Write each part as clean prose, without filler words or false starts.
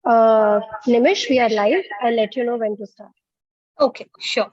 Nimish, we are live. I'll let you know when to start. Okay, sure.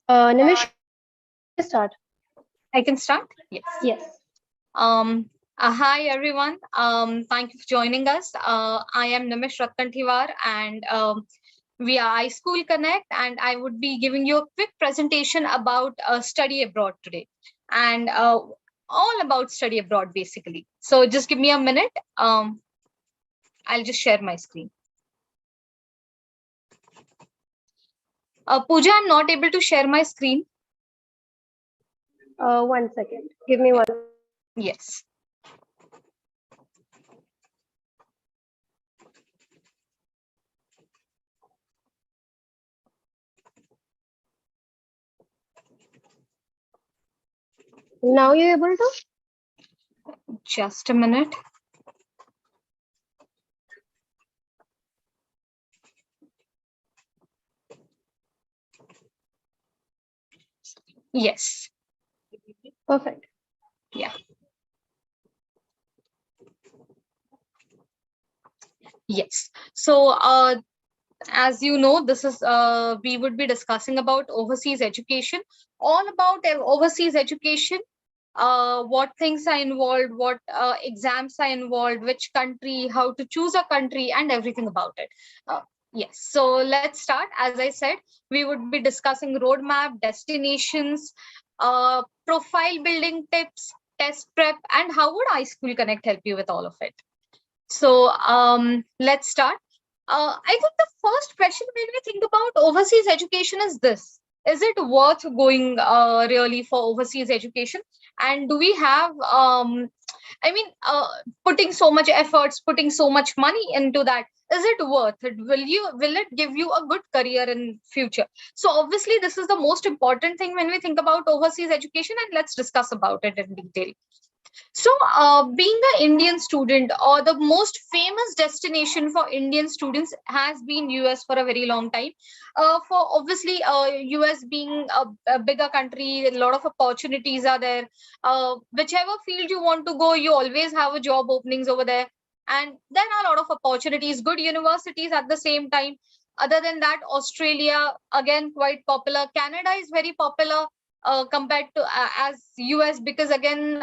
Nimish, start. I can start? Yes. Yes. Hi everyone. Thank you for joining us. I am Nimish Rattantiwar and we are iSchoolConnect, and I would be giving you a quick presentation about study abroad today, and all about study abroad basically. So just give me a minute. I'll just share my screen. Pooja, I'm not able to share my screen. 1 second. Give me one. Yes. Now you're able to? Just a minute. Yes. Perfect. Yeah. Yes. So, as you know, this is we would be discussing about overseas education, all about overseas education, what things are involved, what exams are involved, which country, how to choose a country, and everything about it. Yes, so let's start. As I said, we would be discussing roadmap, destinations, profile building tips, test prep, and how would iSchoolConnect help you with all of it. So let's start. I think the first question when we think about overseas education is this: is it worth going really for overseas education? And do we have, putting so much efforts, putting so much money into that? Is it worth it? Will it give you a good career in future? So obviously, this is the most important thing when we think about overseas education, and let's discuss about it in detail. So, being an Indian student, or the most famous destination for Indian students has been US for a very long time. For obviously, US being a bigger country, a lot of opportunities are there. Whichever field you want to go, you always have a job openings over there, and there are a lot of opportunities, good universities at the same time. Other than that, Australia again quite popular. Canada is very popular compared to as US, because again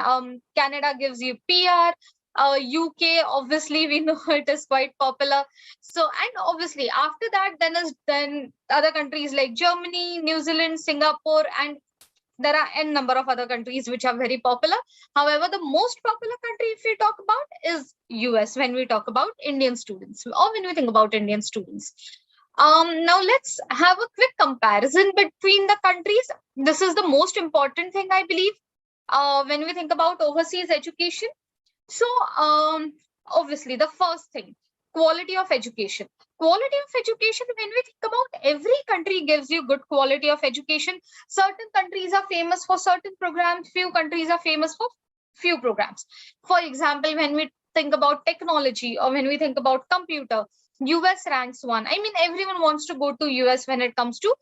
Canada gives you PR. UK, obviously, we know it is quite popular. So, and obviously after that, then other countries like Germany, New Zealand, Singapore, and there are n number of other countries which are very popular. However, the most popular country, if we talk about, is US when we talk about Indian students, or when we think about Indian students. Now let's have a quick comparison between the countries. This is the most important thing, I believe, when we think about overseas education. So, obviously, the first thing, quality of education. Quality of education, when we think about, every country gives you good quality of education. Certain countries are famous for certain programs, few countries are famous for few programs. For example, when we think about technology, or when we think about computer, US ranks one. I mean, everyone wants to go to US when it comes to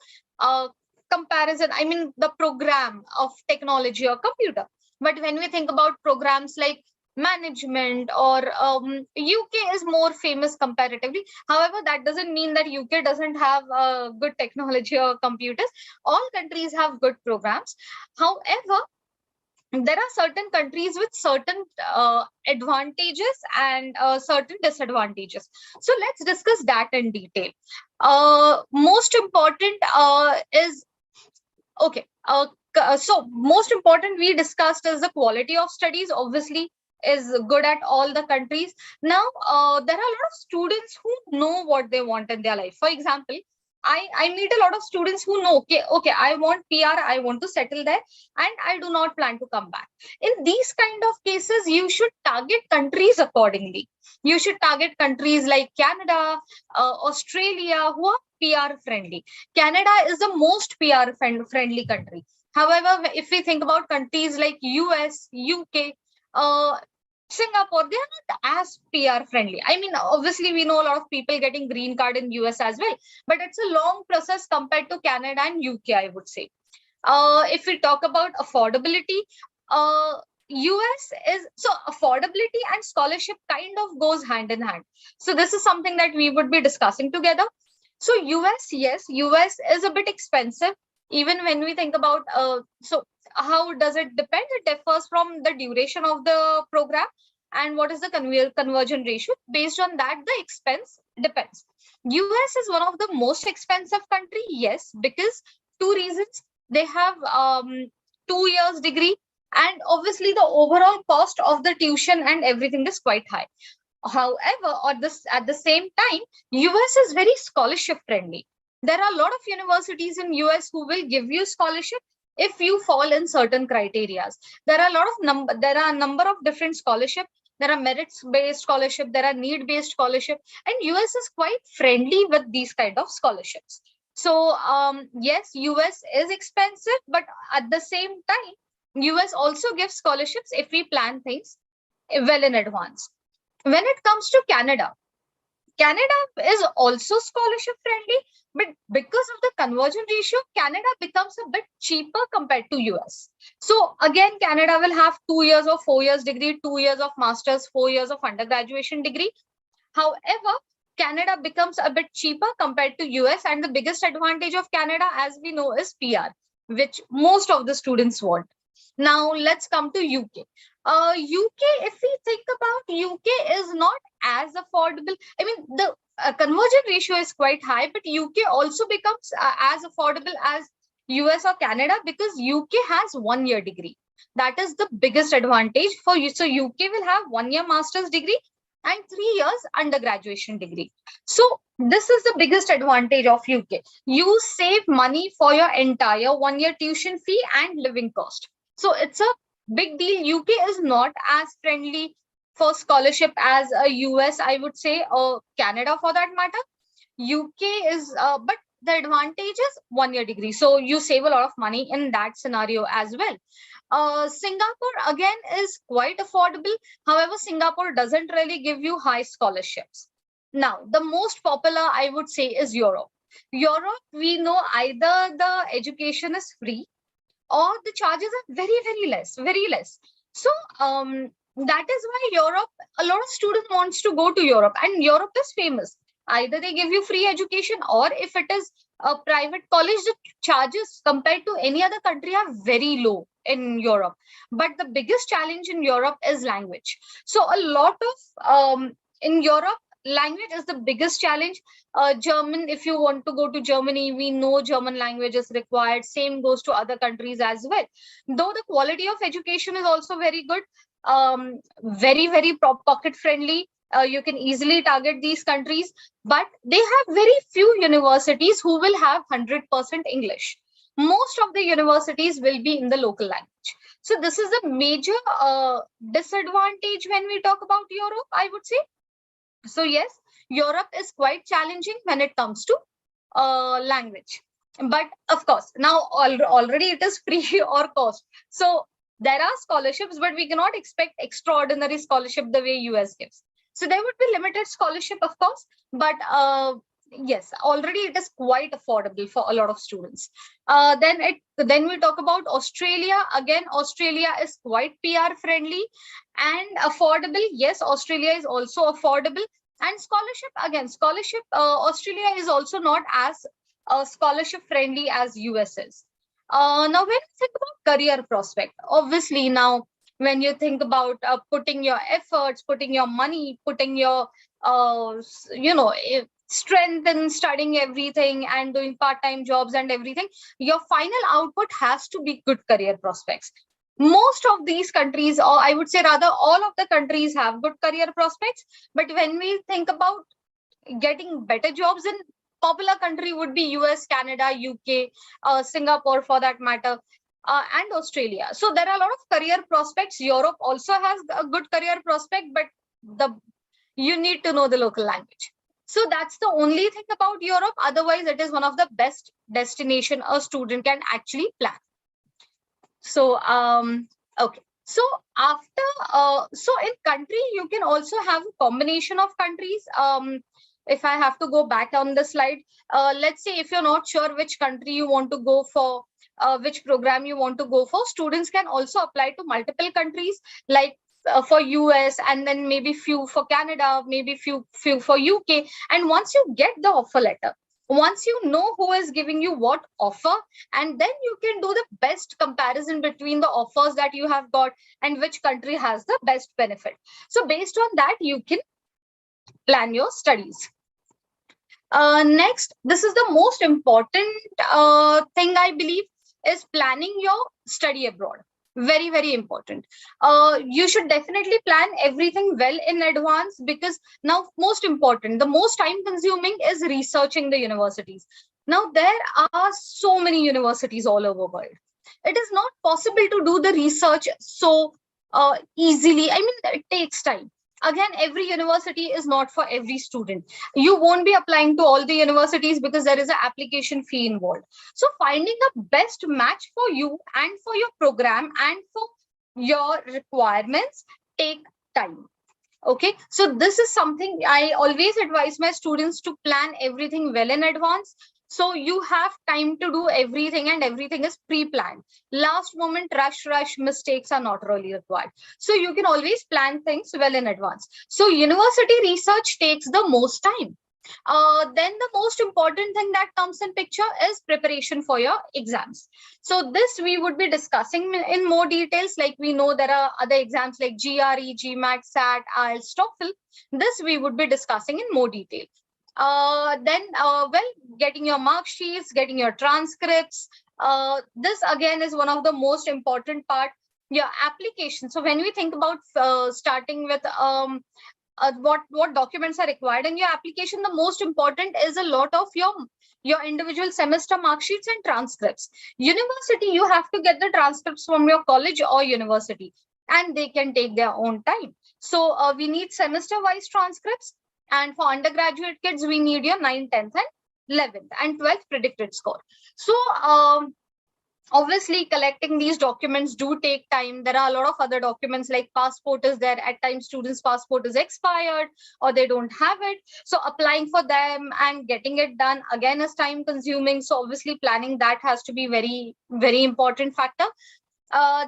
comparison. I mean, the program of technology or computer. But when we think about programs like management or UK is more famous comparatively. However, that doesn't mean that UK doesn't have good technology or computers. All countries have good programs. However, there are certain countries with certain advantages and certain disadvantages. So let's discuss that in detail. Most important is okay. So most important we discussed is the quality of studies. Obviously, is good at all the countries. Now, there are a lot of students who know what they want in their life. For example, I meet a lot of students who know, okay, I want PR, I want to settle there, and I do not plan to come back. In these kind of cases, you should target countries accordingly. You should target countries like Canada, Australia, who are PR friendly. Canada is the most PR friendly country. However, if we think about countries like US, UK, Singapore, they are not as PR friendly. I mean, obviously, we know a lot of people getting green card in US as well, but it's a long process compared to Canada and UK, I would say. If we talk about affordability, US is so affordability and scholarship kind of goes hand in hand. So this is something that we would be discussing together. So US, yes, US is a bit expensive. Even when we think about so how does it depend? It differs from the duration of the program and what is the conversion ratio. Based on that, the expense depends. US is one of the most expensive country, yes, because two reasons. They have 2 years degree, and obviously the overall cost of the tuition and everything is quite high. However, at the same time, US is very scholarship friendly. There are a lot of universities in US who will give you scholarship if you fall in certain criterias. There are a number of different scholarship. There are merits based scholarship, there are need based scholarship, and US is quite friendly with these kind of scholarships. So yes, US is expensive, but at the same time, US also gives scholarships if we plan things well in advance. When it comes to Canada, Canada is also scholarship friendly, but because of the conversion ratio, Canada becomes a bit cheaper compared to US. So again, Canada will have 2 years or 4 years degree, 2 years of masters, 4 years of undergraduation degree. However, Canada becomes a bit cheaper compared to US, and the biggest advantage of Canada, as we know, is PR, which most of the students want. Now let's come to UK. UK, if we think about UK, is not as affordable. I mean, the conversion ratio is quite high, but UK also becomes as affordable as US or Canada because UK has 1 year degree. That is the biggest advantage for you. So UK will have 1 year master's degree and 3 years undergraduation degree. So this is the biggest advantage of UK. You save money for your entire 1 year tuition fee and living cost. So it's a big deal. UK is not as friendly for scholarship as a US, I would say, or Canada for that matter. UK is, but the advantage is 1 year degree. So you save a lot of money in that scenario as well. Singapore again is quite affordable. However, Singapore doesn't really give you high scholarships. Now, the most popular I would say is Europe. Europe, we know either the education is free or the charges are very, very less, very less. So that is why Europe, a lot of students wants to go to Europe, and Europe is famous. Either they give you free education, or if it is a private college, the charges compared to any other country are very low in Europe. But the biggest challenge in Europe is language. So a lot of in Europe, language is the biggest challenge. German, if you want to go to Germany, we know German language is required. Same goes to other countries as well. Though the quality of education is also very good, very, very pocket friendly. You can easily target these countries, but they have very few universities who will have 100% English. Most of the universities will be in the local language. So this is a major disadvantage when we talk about Europe, I would say. So yes, Europe is quite challenging when it comes to language. But of course, now already it is free or cost. So there are scholarships, but we cannot expect extraordinary scholarship the way US gives. So there would be limited scholarship, of course, but yes, already it is quite affordable for a lot of students. Then we talk about Australia. Again, Australia is quite PR friendly and affordable. Yes, Australia is also affordable. And scholarship, again, scholarship, Australia is also not as scholarship friendly as US is. Now, when you think about career prospect, obviously now when you think about putting your efforts, putting your money, putting your strength in studying everything and doing part-time jobs and everything, your final output has to be good career prospects. Most of these countries, or I would say rather all of the countries, have good career prospects. But when we think about getting better jobs in popular country would be US, Canada, UK, Singapore for that matter, and Australia. So there are a lot of career prospects. Europe also has a good career prospect, but you need to know the local language. So that's the only thing about Europe. Otherwise, it is one of the best destination a student can actually plan. So, okay. So after, so in country, you can also have a combination of countries. If I have to go back on the slide, let's say if you're not sure which country you want to go for, which program you want to go for, students can also apply to multiple countries, like for US, and then maybe few for Canada, maybe few for UK. And once you get the offer letter, once you know who is giving you what offer, and then you can do the best comparison between the offers that you have got and which country has the best benefit. So based on that, you can plan your studies. Next, this is the most important thing, I believe, is planning your study abroad. Very, very important. You should definitely plan everything well in advance, because now most important, the most time consuming is researching the universities. Now there are so many universities all over the world. It is not possible to do the research so easily. I mean, it takes time. Again, every university is not for every student. You won't be applying to all the universities because there is an application fee involved. So finding the best match for you and for your program and for your requirements take time. Okay, so this is something I always advise my students to plan everything well in advance. So you have time to do everything, and everything is pre-planned. Last moment rush mistakes are not really required. So you can always plan things well in advance. So university research takes the most time. Then the most important thing that comes in picture is preparation for your exams. So this we would be discussing in more details. Like we know there are other exams like GRE, GMAT, SAT, IELTS, TOEFL. This we would be discussing in more detail. Well, getting your mark sheets, getting your transcripts. This again is one of the most important part. Your application. So when we think about starting with what documents are required in your application, the most important is a lot of your individual semester mark sheets and transcripts. University, you have to get the transcripts from your college or university, and they can take their own time. So we need semester wise transcripts, and for undergraduate kids we need your 9th, 10th and 11th and 12th predicted score. So obviously collecting these documents do take time. There are a lot of other documents like passport is there. At times students' passport is expired or they don't have it, so applying for them and getting it done again is time consuming. So obviously planning that has to be very, very important factor.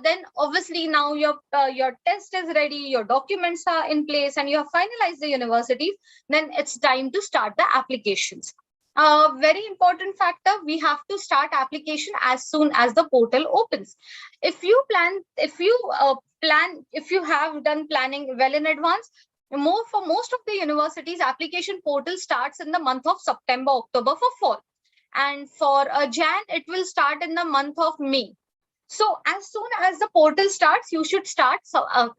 Then obviously now your test is ready, your documents are in place, and you have finalized the universities. Then it's time to start the applications. Very important factor, we have to start application as soon as the portal opens. If you have done planning well in advance, for most of the universities, application portal starts in the month of September, October for fall, and for Jan it will start in the month of May. So as soon as the portal starts, you should start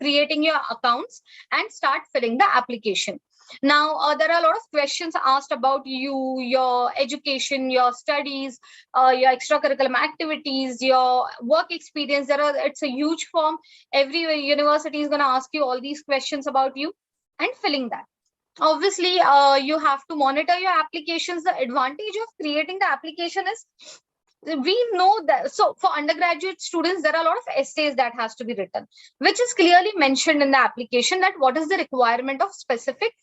creating your accounts and start filling the application. Now, there are a lot of questions asked about you, your education, your studies, your extracurricular activities, your work experience. It's a huge form. Every university is going to ask you all these questions about you, and filling that. Obviously, you have to monitor your applications. The advantage of creating the application is, we know that, so for undergraduate students there are a lot of essays that has to be written, which is clearly mentioned in the application, that what is the requirement of specific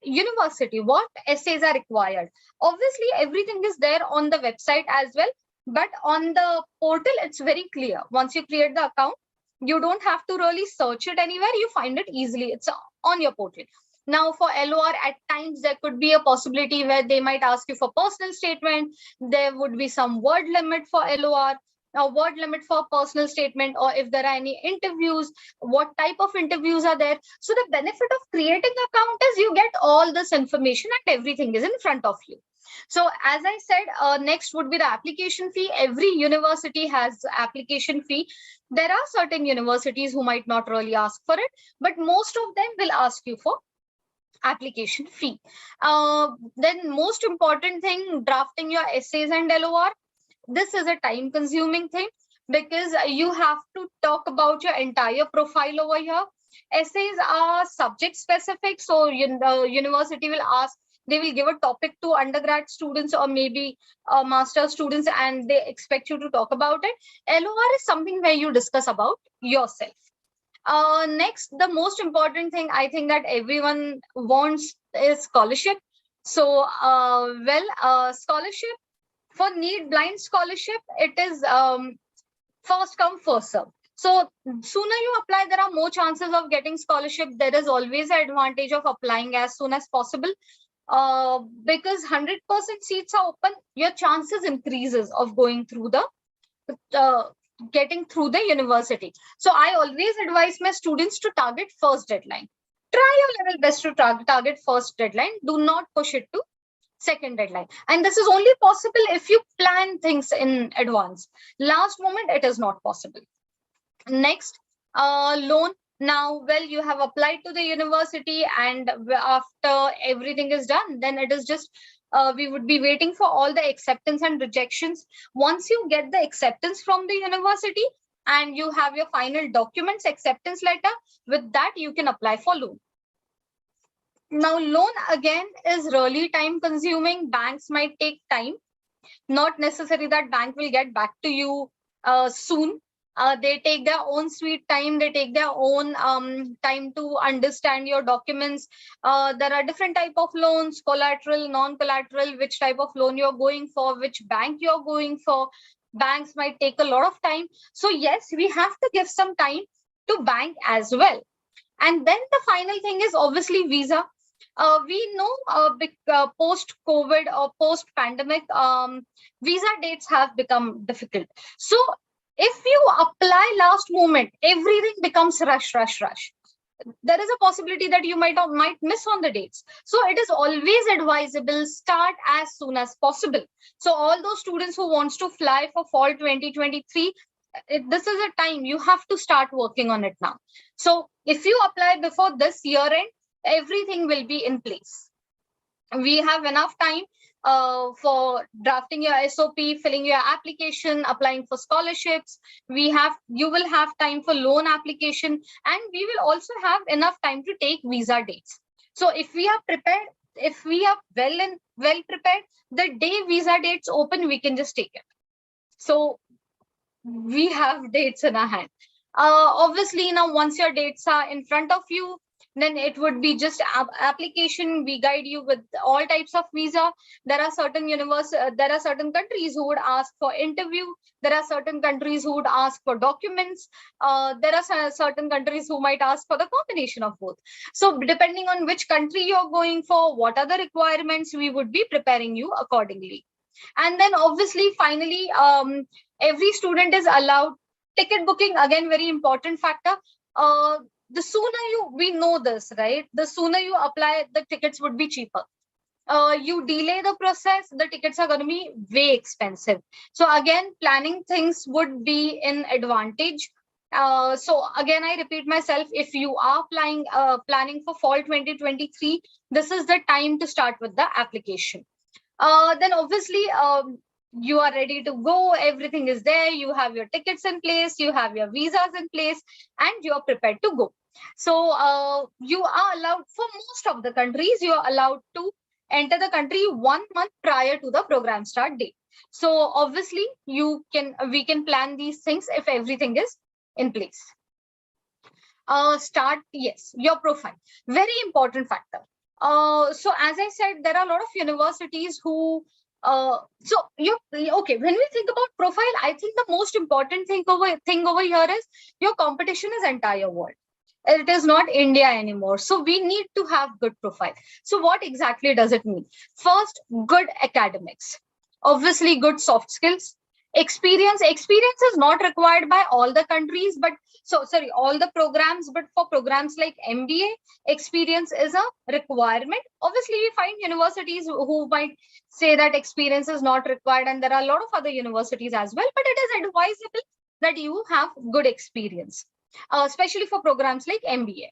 university, what essays are required. Obviously everything is there on the website as well, but on the portal it's very clear. Once you create the account, you don't have to really search it anywhere, you find it easily, it's on your portal. Now for LOR, at times there could be a possibility where they might ask you for personal statement. There would be some word limit for LOR, a word limit for personal statement, or if there are any interviews, what type of interviews are there. So the benefit of creating account is you get all this information and everything is in front of you. So as I said, next would be the application fee. Every university has application fee. There are certain universities who might not really ask for it, but most of them will ask you for application fee. Then most important thing, drafting your essays and LOR. This is a time consuming thing because you have to talk about your entire profile over here. Essays are subject specific, so the university will ask, they will give a topic to undergrad students or maybe master students, and they expect you to talk about it. LOR is something where you discuss about yourself. Next, the most important thing I think that everyone wants is scholarship. So, scholarship, for need blind scholarship, it is first come first serve. So sooner you apply, there are more chances of getting scholarship. There is always an advantage of applying as soon as possible. Because 100% seats are open, your chances increases of going through the getting through the university. So I always advise my students to target first deadline. Try your level best to target first deadline. Do not push it to second deadline. And this is only possible if you plan things in advance. Last moment, it is not possible. Next, loan. Now, well, you have applied to the university, and after everything is done, then it is just we would be waiting for all the acceptance and rejections. Once you get the acceptance from the university and you have your final documents, acceptance letter, with that you can apply for loan. Now, loan again is really time consuming. Banks might take time. Not necessary that bank will get back to you soon. They take their own sweet time. They take their own time to understand your documents. There are different type of loans, collateral, non-collateral, which type of loan you're going for, which bank you're going for. Banks might take a lot of time. So yes, we have to give some time to bank as well. And then the final thing is obviously visa. We know post-COVID or post-pandemic, visa dates have become difficult. So if you apply last moment, everything becomes rush, rush, rush. There is a possibility that you might miss on the dates. So it is always advisable, start as soon as possible. So all those students who wants to fly for fall 2023, this is a time you have to start working on it now. So if you apply before this year end, everything will be in place. We have enough time for drafting your SOP, filling your application, applying for scholarships. You will have time for loan application, and we will also have enough time to take visa dates. So if we are prepared, if we are well prepared, the day visa dates open, we can just take it. So we have dates in our hand. Obviously, now once your dates are in front of you, then it would be just application. We guide you with all types of visa. There are certain there are certain countries who would ask for interview. There are certain countries who would ask for documents. There are certain countries who might ask for the combination of both. So depending on which country you're going for, what are the requirements, we would be preparing you accordingly. And then obviously, finally, every student is allowed ticket booking. Again, very important factor. The sooner we know this, right? The sooner you apply, the tickets would be cheaper. You delay the process, the tickets are going to be way expensive. So again, planning things would be in advantage. So again, I repeat myself, if you are planning for fall 2023, this is the time to start with the application. Then obviously you are ready to go, everything is there, you have your tickets in place, you have your visas in place, and you are prepared to go. So you are allowed, for most of the countries, you are allowed to enter the country 1 month prior to the program start date. So obviously we can plan these things if everything is in place. Yes, your profile, very important factor. So as I said, there are a lot of universities who okay, when we think about profile, I think the most important thing over here is your competition is entire world. It is not India anymore. So we need to have good profile. So what exactly does it mean? First, good academics, obviously good soft skills, experience is not required by all the countries, but all the programs, but for programs like MBA, experience is a requirement. Obviously, we find universities who might say that experience is not required, and there are a lot of other universities as well, but it is advisable that you have good experience, especially for programs like MBA.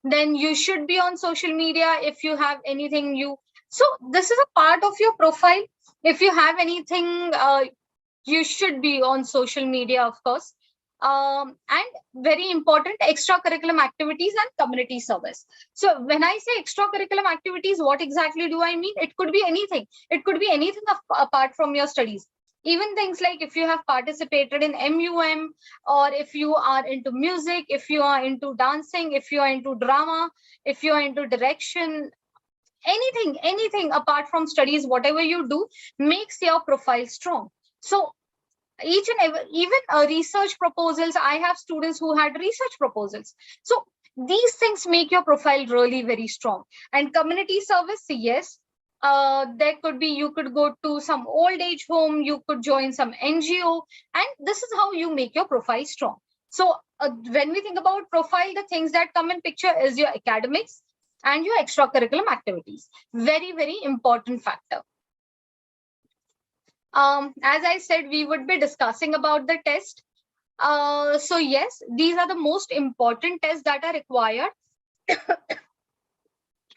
Then you should be on social media if you have anything so this is a part of your profile. If you have anything, you should be on social media, of course. And very important, extracurriculum activities and community service. So when I say extracurriculum activities, what exactly do I mean? It could be anything. It could be anything apart from your studies. Even things like if you have participated in MUM, or if you are into music, if you are into dancing, if you are into drama, if you are into direction, anything apart from studies, whatever you do makes your profile strong. So each and every, even research proposals, I have students who had research proposals. So these things make your profile really very strong. And community service, yes, there could be, you could go to some old age home, you could join some NGO, and this is how you make your profile strong. So when we think about profile, the things that come in picture is your academics and your extracurriculum activities. Very, very important factor. As I said, we would be discussing about the test. So yes, these are the most important tests that are required.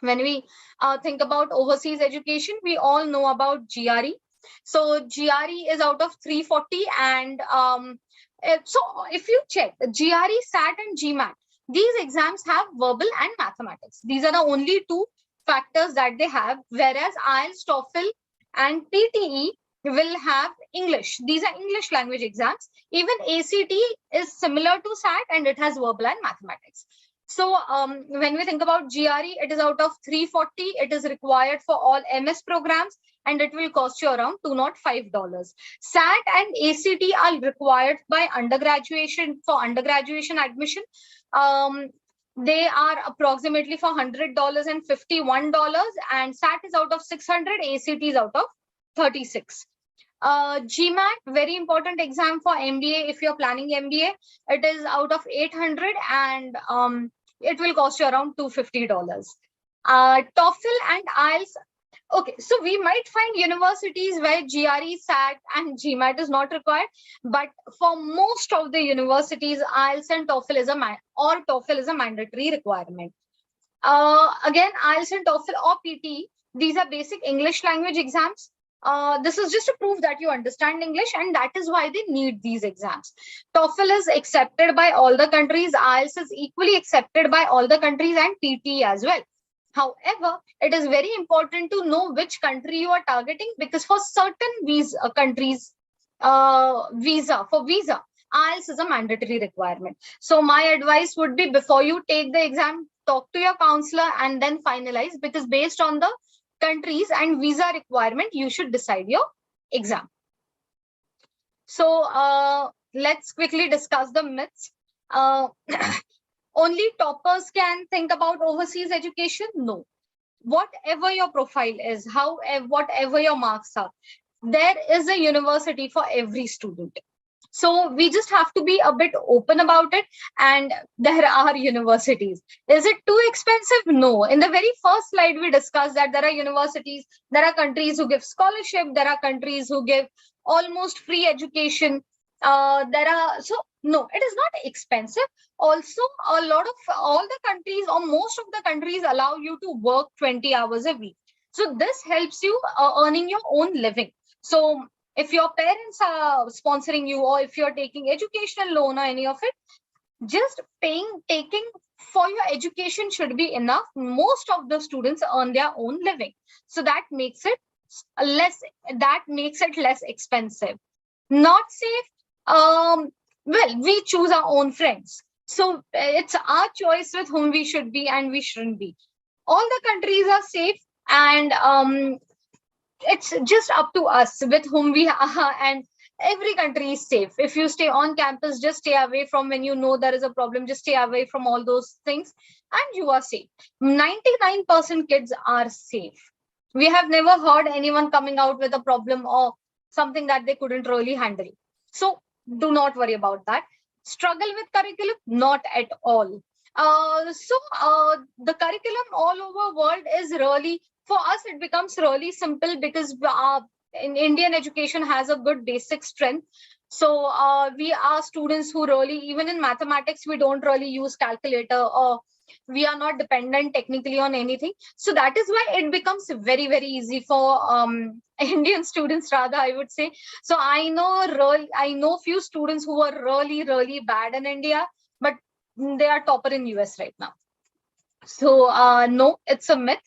When we think about overseas education, we all know about GRE. So GRE is out of 340, and so if you check GRE, SAT, and GMAT, these exams have verbal and mathematics. These are the only two factors that they have, whereas IELTS, TOEFL, and PTE will have English. These are English language exams. Even ACT is similar to SAT, and it has verbal and mathematics. So when we think about GRE, it is out of 340. It is required for all MS programs, and it will cost you around $205. SAT and ACT are required by undergraduation, for undergraduation admission. They are approximately for $100 and $51, and SAT is out of 600, ACT is out of 36. GMAT, very important exam for MBA. If you're planning MBA, it is out of 800, and it will cost you around $250. TOEFL and IELTS. Okay, so we might find universities where GRE, SAT, and GMAT is not required, but for most of the universities, IELTS and TOEFL is TOEFL is a mandatory requirement. Again, IELTS and TOEFL or PT, these are basic English language exams. This is just to prove that you understand English, and that is why they need these exams. TOEFL is accepted by all the countries, IELTS is equally accepted by all the countries, and PT as well. However, it is very important to know which country you are targeting, because for certain countries, visa, IELTS is a mandatory requirement. So my advice would be, before you take the exam, talk to your counselor and then finalize, because based on the countries and visa requirement, you should decide your exam. So let's quickly discuss the myths. Only toppers can think about overseas education? No. Whatever your profile is, whatever your marks are, there is a university for every student. So we just have to be a bit open about it, and there are universities. Is it too expensive? No. In the very first slide, we discussed that there are universities, there are countries who give scholarship, there are countries who give almost free education. No, it is not expensive. Also, a lot of all the countries, or most of the countries, allow you to work 20 hours a week. So this helps you earning your own living. So if your parents are sponsoring you, or if you're taking educational loan or any of it, just taking for your education should be enough. Most of the students earn their own living. So that makes it less expensive. Not safe. Well, we choose our own friends. So it's our choice with whom we should be and we shouldn't be. All the countries are safe, and it's just up to us with whom we are, and every country is safe. If you stay on campus, just stay away from, when you know there is a problem, just stay away from all those things, and you are safe. 99% kids are safe. We have never heard anyone coming out with a problem or something that they couldn't really handle. So do not worry about that. Struggle with curriculum? Not at all. The curriculum all over world is really, for us, it becomes really simple, because in Indian education has a good basic strength. So we are students who really, even in mathematics, we don't really use calculator, or We are not dependent technically on anything. So that is why it becomes very, very easy for Indian students, rather, I would say. So I know few students who are really, really bad in India, but they are topper in US right now. So no, it's a myth.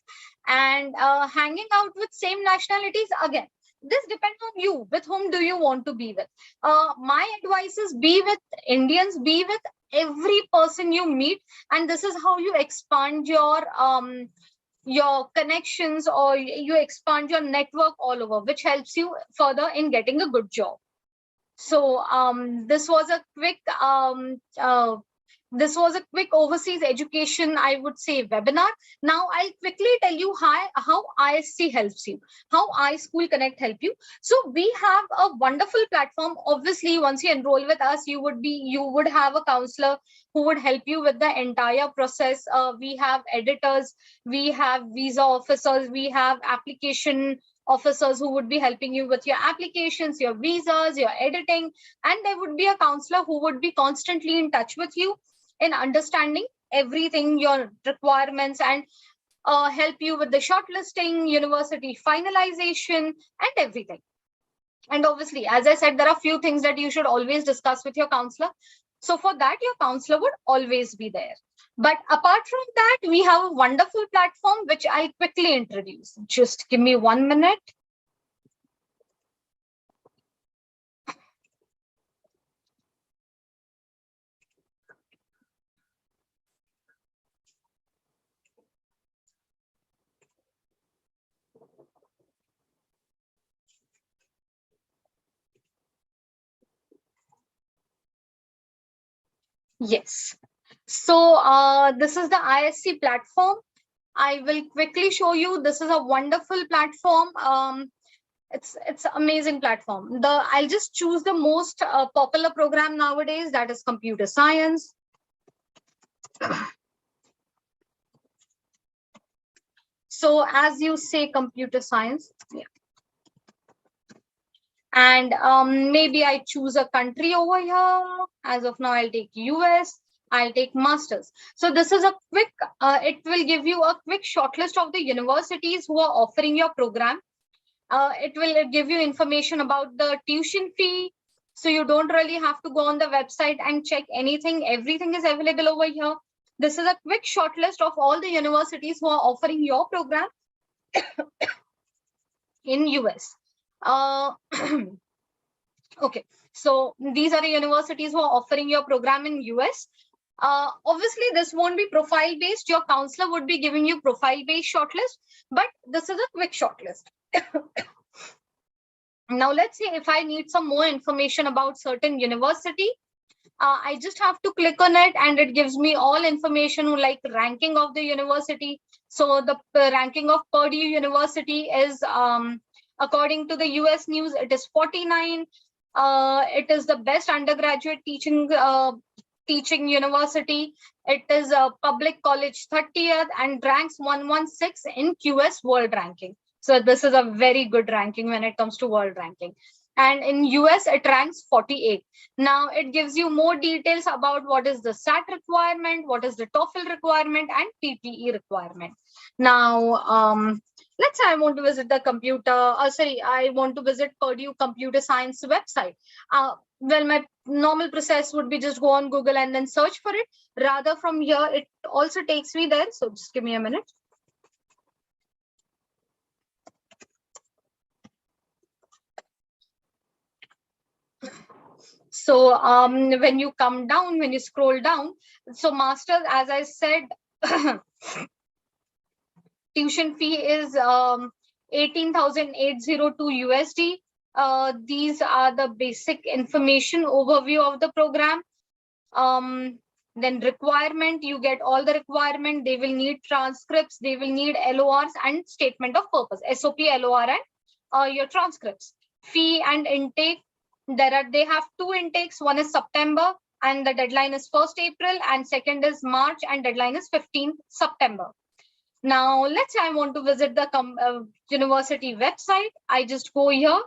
And hanging out with same nationalities, again, this depends on you. With whom do you want to be with? My advice is be with Indians, be with every person you meet, and this is how you expand your connections, or you expand your network all over, which helps you further in getting a good job. So this was a quick overseas education, I would say, webinar. Now I'll quickly tell you how ISC helps you, how iSchoolConnect help you. So we have a wonderful platform. Obviously, once you enroll with us, you would have a counselor who would help you with the entire process. We have editors, we have visa officers, we have application officers who would be helping you with your applications, your visas, your editing, and there would be a counselor who would be constantly in touch with you in understanding everything, your requirements, and help you with the shortlisting, university finalization, and everything. And obviously, as I said, there are few things that you should always discuss with your counselor. So for that, your counselor would always be there. But apart from that, we have a wonderful platform, which I'll quickly introduce. Just give me 1 minute. Yes. So this is the ISC platform. I will quickly show you. This is a wonderful platform. It's amazing platform. I'll just choose the most popular program nowadays, that is computer science. So as you say, computer science, yeah. And maybe I choose a country over here. As of now, I'll take US. I'll take masters. So this is a quick, it will give you a quick shortlist of the universities who are offering your program. It will give you information about the tuition fee. So you don't really have to go on the website and check anything. Everything is available over here. This is a quick shortlist of all the universities who are offering your program in US. Okay, so these are the universities who are offering your program in US. Obviously, this won't be profile based. Your counselor would be giving you profile based shortlist, but this is a quick shortlist. Now, let's say if I need some more information about certain university, I just have to click on it and it gives me all information like ranking of the university. So the ranking of Purdue University is, according to the US News, it is 49. It is the best undergraduate teaching university. It is a public college 30th and ranks 116 in QS World Ranking. So this is a very good ranking when it comes to world ranking. And in US, it ranks 48. Now, it gives you more details about what is the SAT requirement, what is the TOEFL requirement, and PTE requirement. Now, let's say I want to visit the I want to visit Purdue Computer Science website. Well, my normal process would be just go on Google and then search for it. Rather, from here, it also takes me there. So just give me a minute. So when you come down, when you scroll down, so masters, as I said, tuition fee is 18,802 USD. These are the basic information overview of the program. Then requirement, you get all the requirement. They will need transcripts, they will need LORs and statement of purpose, SOP, LOR, and your transcripts. Fee and intake, they have two intakes. One is September and the deadline is 1st April, and second is March and deadline is 15th September. Now, let's say I want to visit the university website. I just go here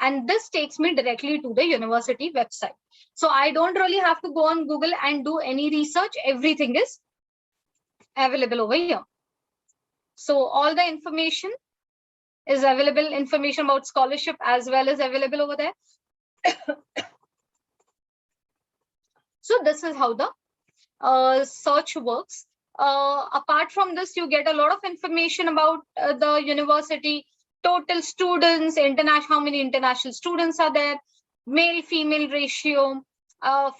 and this takes me directly to the university website. So I don't really have to go on Google and do any research. Everything is available over here. So all the information is available, information about scholarship as well as available over there. So this is how the search works. Apart from this, you get a lot of information about the university, total students, international, how many international students are there, male female ratio,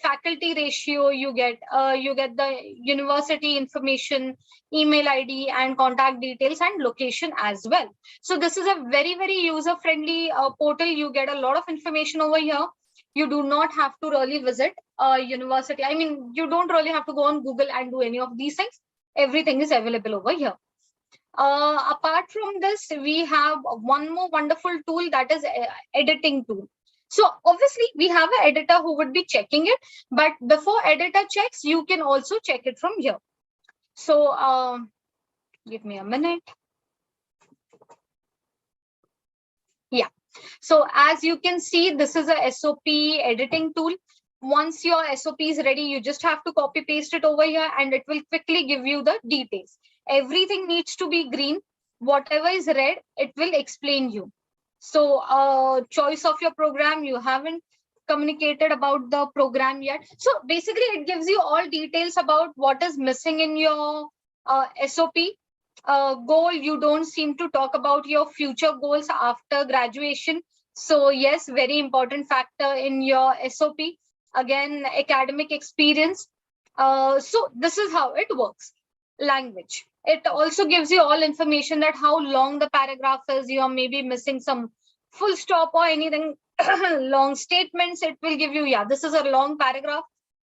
faculty ratio. You get the university information, email ID and contact details, and location as well. So this is a very, very user friendly portal. You get a lot of information over here. You do not have to really visit a university. I mean, you don't really have to go on Google and do any of these things. Everything is available over here. Apart from this, we have one more wonderful tool, that is editing tool. So obviously we have an editor who would be checking it, but before editor checks, you can also check it from here. So give me a minute. Yeah. So as you can see, this is a SOP editing tool. Once your SOP is ready, you just have to copy paste it over here and it will quickly give you the details. Everything needs to be green. Whatever is red, it will explain you. So choice of your program, you haven't communicated about the program yet. So basically it gives you all details about what is missing in your SOP. Goal, you don't seem to talk about your future goals after graduation. So yes, very important factor in your SOP. Again, academic experience. So this is how it works. Language. It also gives you all information that how long the paragraph is. You are maybe missing some full stop or anything, long statements. It will give you, yeah, this is a long paragraph.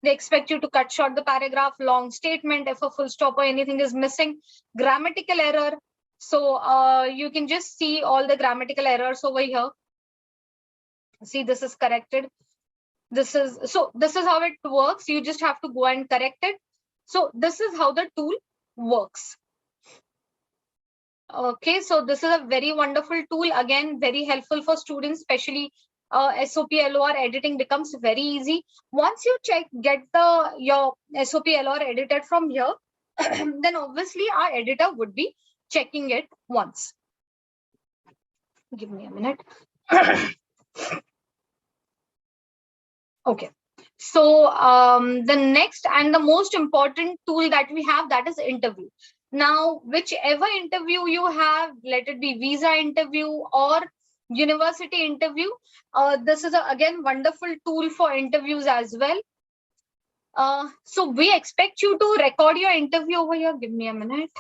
They expect you to cut short the paragraph, long statement, if a full stop or anything is missing, grammatical error. So you can just see all the grammatical errors over here. See, this is corrected. This is how it works. You just have to go and correct it. So this is how the tool works. Okay, so this is a very wonderful tool. Again, very helpful for students, especially SOP LOR editing becomes very easy. Once you get your SOP LOR edited from here, then obviously our editor would be checking it once. Give me a minute. Okay. So the next and the most important tool that we have, that is interview. Now, whichever interview you have, let it be visa interview or university interview, this is again wonderful tool for interviews as well. So we expect you to record your interview over here. Give me a minute.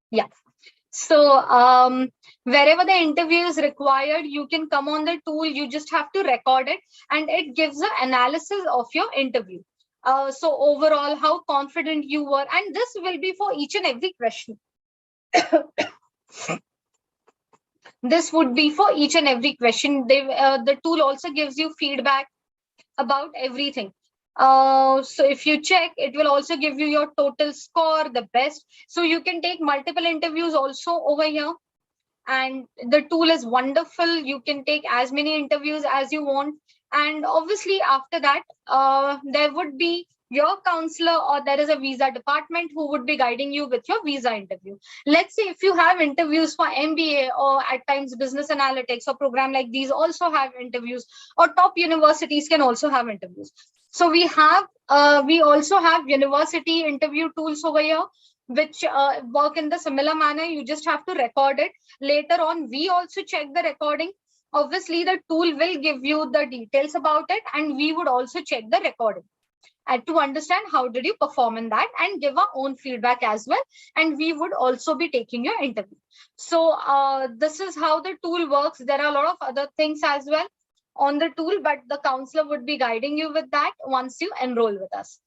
Yeah. So wherever the interview is required, you can come on the tool. You just have to record it and it gives an analysis of your interview. So overall, how confident you were, and this will be for each and every question. This would be for each and every question. The tool also gives you feedback about everything. So if you check, it will also give you your total score, the best. So you can take multiple interviews also over here. And the tool is wonderful. You can take as many interviews as you want. And obviously after that, there would be your counselor or there is a visa department who would be guiding you with your visa interview. Let's say if you have interviews for MBA or at times business analytics or program like these also have interviews, or top universities can also have interviews. So we also have university interview tools over here, which work in the similar manner. You just have to record it. Later on, we also check the recording. Obviously, the tool will give you the details about it, and we would also check the recording and to understand how did you perform in that and give our own feedback as well. And we would also be taking your interview. So this is how the tool works. There are a lot of other things as well on the tool, but the counselor would be guiding you with that once you enroll with us.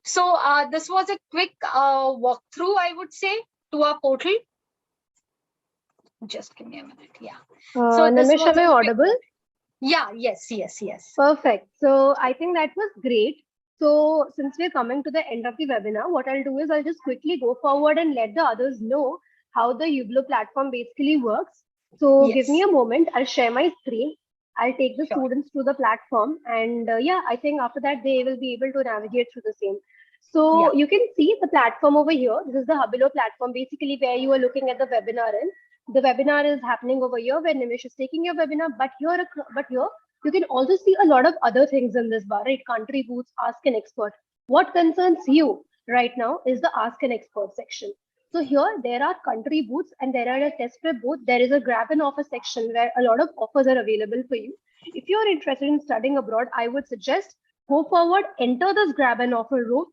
So this was a quick walkthrough, I would say, to our portal. Just give me a minute. Yeah. So this Nimish, was am I audible? Yeah. Yes. Perfect. So I think that was great. So since we're coming to the end of the webinar, what I'll do is I'll just quickly go forward and let the others know how the Ublo platform basically works. So give me Yes. a moment. I'll share my screen. I'll take the Sure. students to the platform, and yeah, I think after that they will be able to navigate through the same. So Yeah. you can see the platform over here. This is the Hubilo platform, basically where you are looking at the webinar in. The webinar is happening over here where Nimish is taking your webinar, but here you can also see a lot of other things in this bar, right? Country booths, ask an expert. What concerns you right now is the ask an expert section. So here there are country booths and there are a test prep booth. There is a grab and offer section where a lot of offers are available for you. If you are interested in studying abroad, I would suggest go forward, enter this grab and offer room,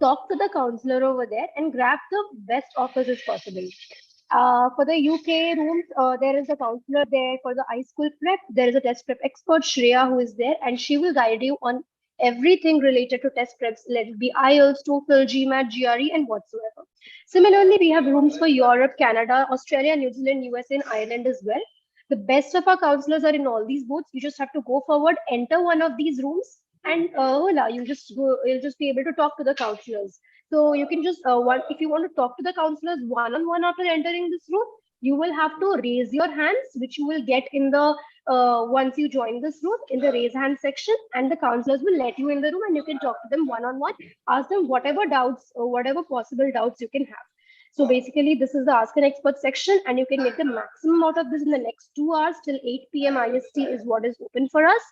talk to the counselor over there and grab the best offers as possible. For the UK rooms, there is a counselor there. For the iSchool prep, there is a test prep expert, Shreya, who is there, and she will guide you on everything related to test preps, let it be IELTS, TOEFL, GMAT, GRE, and whatsoever. Similarly, we have rooms for Europe, Canada, Australia, New Zealand, USA, and Ireland as well. The best of our counselors are in all these booths. You just have to go forward, enter one of these rooms, and voila, you'll just be able to talk to the counselors. So you can just if you want to talk to the counselors one on one after entering this room, you will have to raise your hands, which you will get in the once you join this room in the raise hand section, and the counselors will let you in the room, and you can talk to them one on one, ask them whatever doubts or whatever possible doubts you can have. So basically, this is the Ask an Expert section, and you can make the maximum out of this in the next 2 hours till 8 p.m. IST is what is open for us.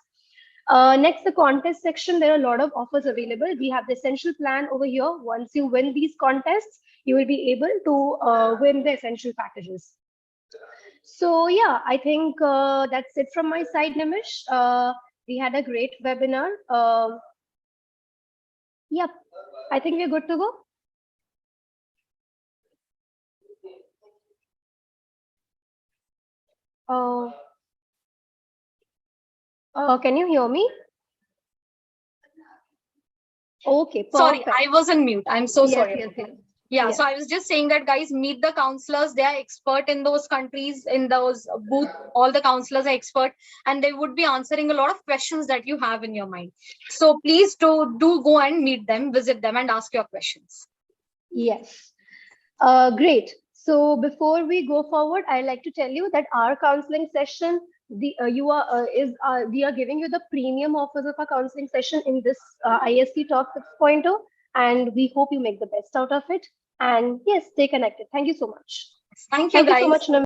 Next, the contest section, there are a lot of offers available. We have the essential plan over here. Once you win these contests, you will be able to win the essential packages. So yeah, I think that's it from my side, Nimish. We had a great webinar. Yep, I think we're good to go. Uh, can you hear me? Okay, Sorry, perfect. I was on mute. I'm so Yes, sorry yes, about yes. that. Yeah, Yes. so I was just saying that, guys, meet the counselors. They are expert in those countries, in those booth. All the counselors are expert, and they would be answering a lot of questions that you have in your mind. So please do go and meet them, visit them, and ask your questions. Yes. Great. So before we go forward, I'd like to tell you that our counseling session, we are giving you the premium offers of our counseling session in this ISC Talk 6.0, and we hope you make the best out of it. And yes, stay connected. Thank you so much. Thank you, Thank you so guys. much, Namish.